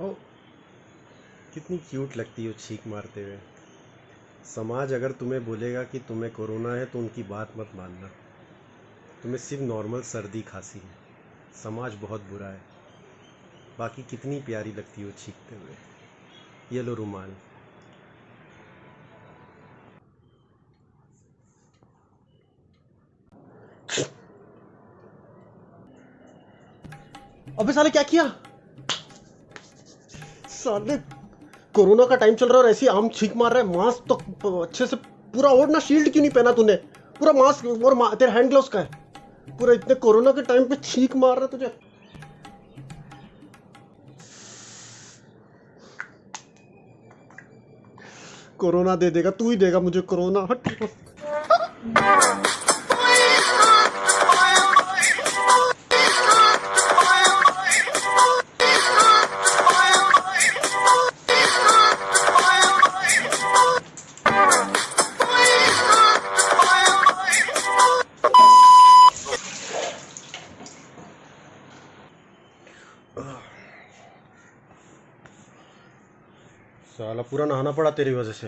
ओ, कितनी क्यूट लगती हो छींक मारते हुए। समाज अगर तुम्हें बोलेगा कि तुम्हें कोरोना है तो उनकी बात मत मानना। तुम्हें सिर्फ नॉर्मल सर्दी खांसी है। समाज बहुत बुरा है। बाकी कितनी प्यारी लगती हो छींकते हुए। ये लो रुमाल। अबे साले क्या किया? साले कोरोना का टाइम चल रहा है और ऐसी आम छींक मार रहा है। मास्क तो अच्छे से पूरा ओढ़ ना। शील्ड क्यों नहीं पहना तूने? पूरा मास्क और तेरे हैंड ग्लव्स का है। पूरा इतने कोरोना के टाइम पे छींक मार रहा है तुझे। कोरोना दे देगा तू ही देगा मुझे कोरोना। हट। साला पूरा नहाना पड़ा तेरी वजह से।